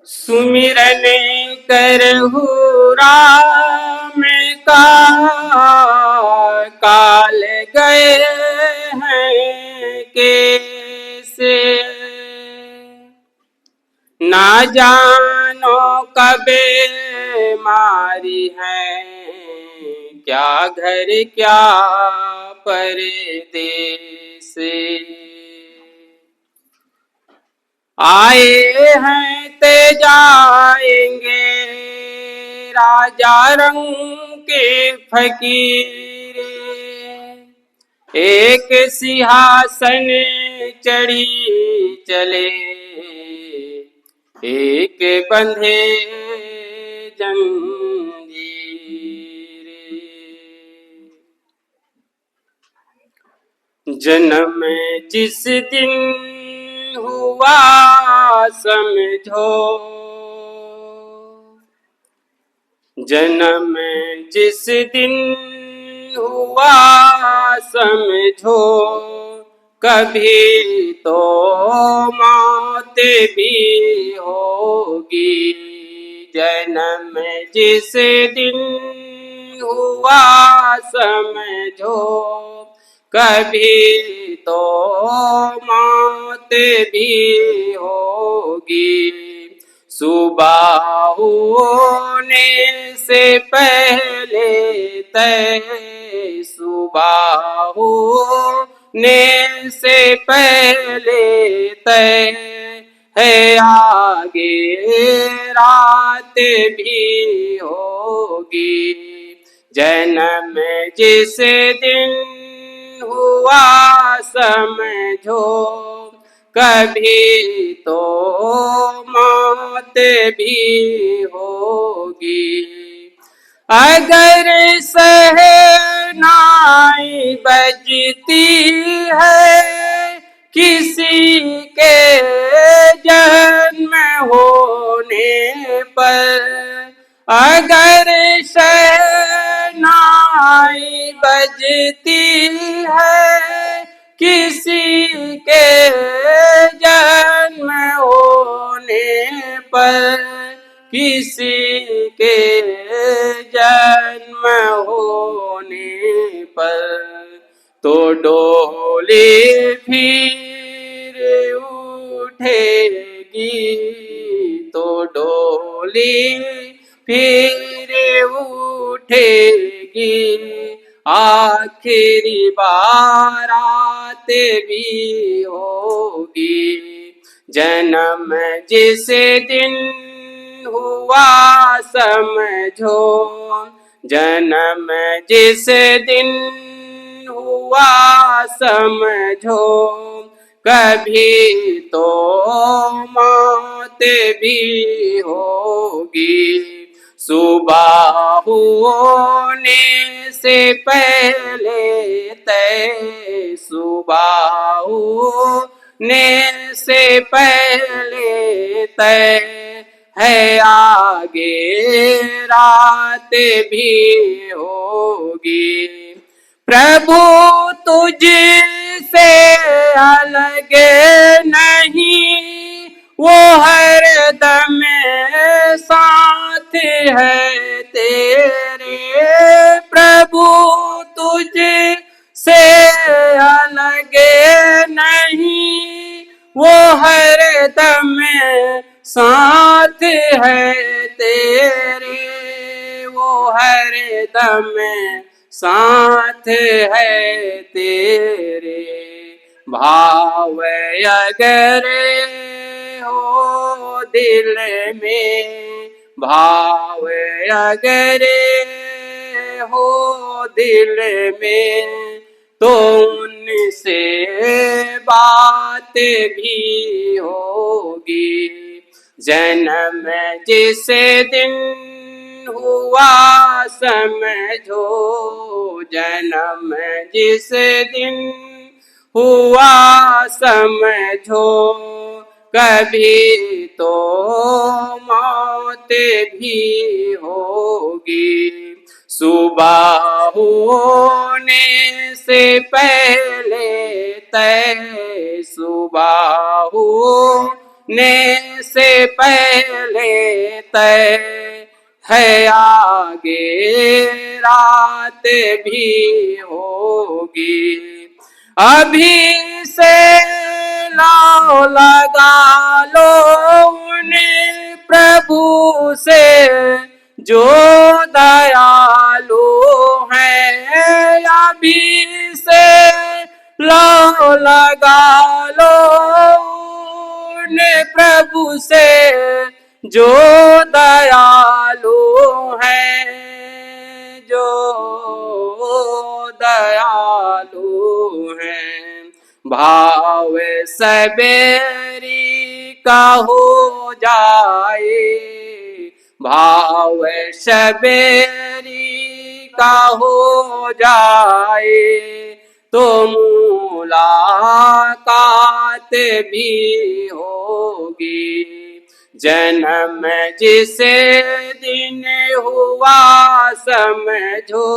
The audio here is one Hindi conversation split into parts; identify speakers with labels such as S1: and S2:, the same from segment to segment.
S1: सुमिरन करहु राम का, काल गए हैं कैसे। ना जानो कबे मारी है, क्या घर क्या परदेस। आए हैं ते जाएंगे, राजा रंग के फकीर। एक सिंहासन चढ़ी चले, एक बंधे जंजीर। जन्म जिस दिन हुआ समझो, जन्म जिस दिन हुआ समझो, कभी तो मौत भी होगी। जन्म जिस दिन हुआ समझो, कभी तो मौत भी होगी। सुबह होने से पहले तय, सुबह होने से पहले तय है, आगे रात भी होगी। जन्म जिस दिन हुआ समझो, कभी तो मौत भी होगी। अगर शहनाई बजती है किसी के जन्म होने पर, अगर शहनाई बजती है किसी के जन्म होने पर, किसी के जन्म होने पर, तो डोली फिर उठेगी, तो डोली फिर उठेगी। आखिरी बारात भी होगी। जन्म जिस दिन हुआ समझो, जन्म जिस दिन हुआ समझो, कभी तो मौत भी होगी। सुबह होने से पहले तय, सुबह होने से पहले तय है, आगे रात भी होगी। प्रभु तुझसे अलग नहीं, वो हर दम साथ है तेरे। प्रभु तुझसे अलग नहीं, वो हर दम साथ है तेरे, वो हर दम साथ है तेरे। भाव अगर हो दिल में, भाव अगर हो दिल में, तो उनसे बात भी होगी। जन्म जिस दिन हुआ समझो, जन्म जिस दिन हुआ समझो, कभी तो मौत भी होगी। सुबह होने से पहले तय, सुबह होने से पहले तय है, आगे रात भी होगी। अभी से लाओ लगा लो उन्हें प्रभु से जो दयालु है। अभी से लाओ लगा लो उन्हें प्रभु से जो दयालु है, जो दयालु है। भाव सबेरी का हो जाए, भाव सबेरी का हो जाए, तो मुलाकात भी होगी। जन्म जिस दिन हुआ समझो,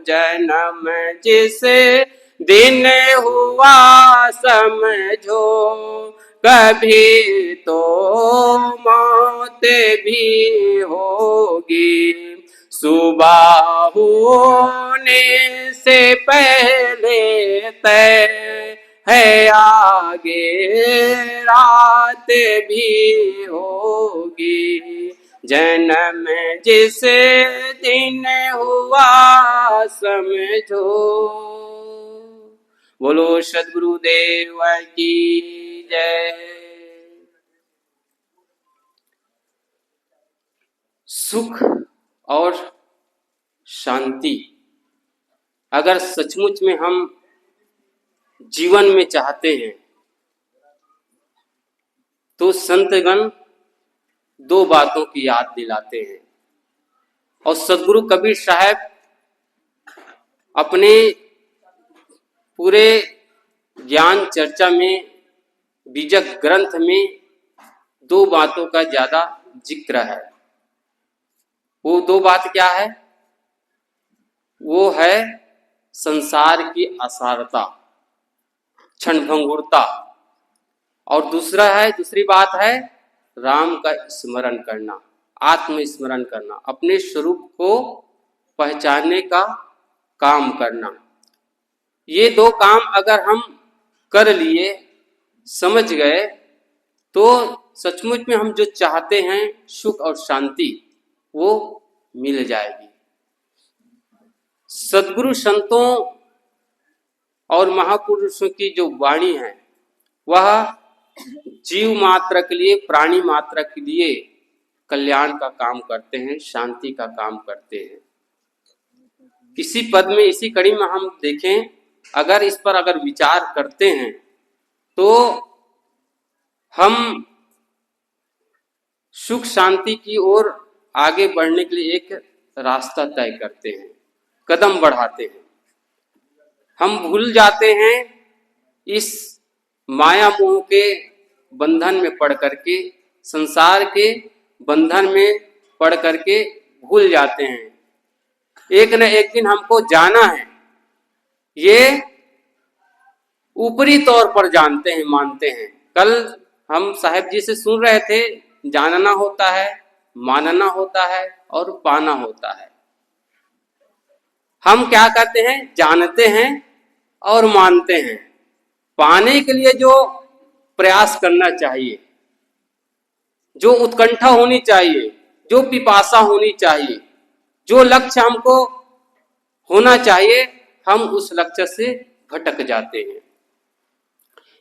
S1: जन्म जिस दिन हुआ समझो, कभी तो मौत भी होगी। सुबह होने से पहले तय है, आगे रात भी होगी। जन्म जिस दिन हुआ समझो। बोलो सद्गुरुदेव की जय। सुख और शांति अगर सचमुच में हम जीवन में चाहते हैं तो संतगण दो बातों की याद दिलाते हैं। और सदगुरु कबीर साहब अपने पूरे ज्ञान चर्चा में, बीजक ग्रंथ में दो बातों का ज्यादा जिक्र है। वो दो बात क्या है? वो है संसार की असारता, क्षणभंगुरता, और दूसरी बात है राम का स्मरण करना, आत्मस्मरण करना, अपने स्वरूप को पहचानने का काम करना। ये दो काम अगर हम कर लिए, समझ गए, तो सचमुच में हम जो चाहते हैं सुख और शांति वो मिल जाएगी। सद्गुरु संतों और महापुरुषों की जो वाणी है वह जीव मात्र के लिए, प्राणी मात्र के लिए कल्याण का काम करते हैं, शांति का काम करते हैं। इसी पद में, इसी कड़ी में हम देखें, अगर इस पर अगर विचार करते हैं तो हम सुख शांति की ओर आगे बढ़ने के लिए एक रास्ता तय करते हैं, कदम बढ़ाते हैं। हम भूल जाते हैं इस माया मोह के बंधन में पड़ करके, संसार के बंधन में पड़ करके भूल जाते हैं। एक न एक दिन हमको जाना है, ये ऊपरी तौर पर जानते हैं, मानते हैं। कल हम साहेब जी से सुन रहे थे, जानना होता है, मानना होता है और पाना होता है। हम क्या करते हैं? जानते हैं और मानते हैं। पाने के लिए जो प्रयास करना चाहिए, जो उत्कंठा होनी चाहिए, जो पिपासा होनी चाहिए, जो लक्ष्य हमको होना चाहिए, हम उस लक्ष्य से भटक जाते हैं।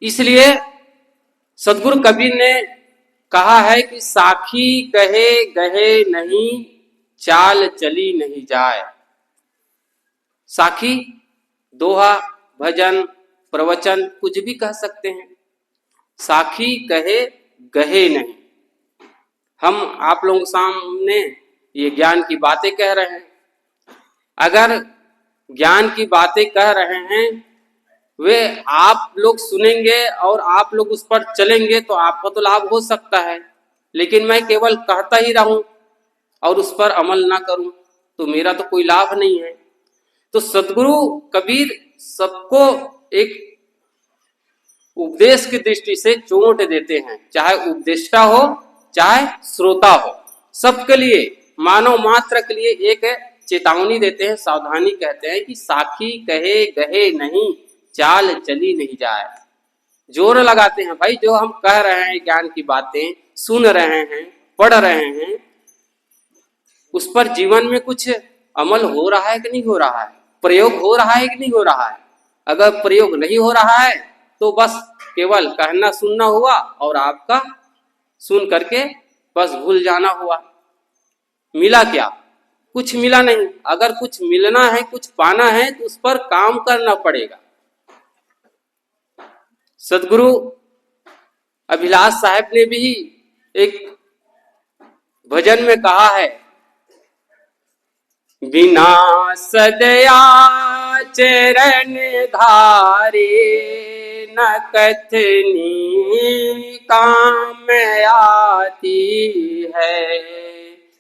S1: इसलिए सद्गुरु कबीर ने कहा है कि साखी कहे गहे नहीं, चाल चली नहीं जाए। साखी दोहा, भजन, प्रवचन कुछ भी कह सकते हैं। साखी कहे गहे नहीं। हम आप लोगों के सामने ये ज्ञान की बातें कह रहे हैं। अगर ज्ञान की बातें कह रहे हैं, वे आप लोग सुनेंगे और आप लोग उस पर चलेंगे तो आपको तो लाभ हो सकता है। लेकिन मैं केवल कहता ही रहूं और उस पर अमल ना करूं तो मेरा तो कोई लाभ नहीं है। तो सद्गुरु कबीर सबको एक उपदेश की दृष्टि से चोट देते हैं, चाहे उपदेष्टा हो चाहे श्रोता हो, सबके लिए, मानव मात्र के लिए एक चेतावनी देते हैं, सावधानी कहते हैं कि साखी कहे गहे नहीं, चाल चली नहीं जाए। जोर लगाते हैं भाई, जो हम कह रहे हैं ज्ञान की बातें सुन रहे हैं, पढ़ रहे हैं, उस पर जीवन में कुछ अमल हो रहा है कि नहीं हो रहा है, प्रयोग हो रहा है कि नहीं हो रहा है। अगर प्रयोग नहीं हो रहा है तो बस केवल कहना सुनना हुआ और आपका सुन करके बस भूल जाना हुआ। मिला क्या? कुछ मिला नहीं। अगर कुछ मिलना है, कुछ पाना है तो उस पर काम करना पड़ेगा। सदगुरु अभिलाष साहब ने भी एक भजन में कहा है, बिना सदया चरण धारे न कथनी काम आती है,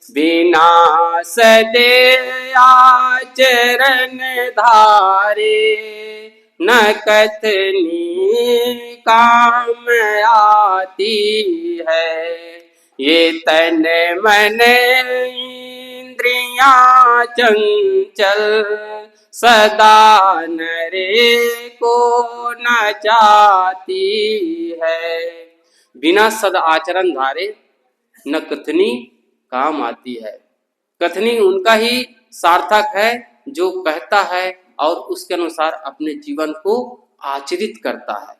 S1: बिना सदया चरण धारे न कथनी काम आती है। ये तन मन इंद्रियां चंचल सदा नरे को न चाहती है, बिना सद आचरण धारे न कथनी काम आती है। कथनी उनका ही सार्थक है जो कहता है और उसके अनुसार अपने जीवन को आचरित करता है।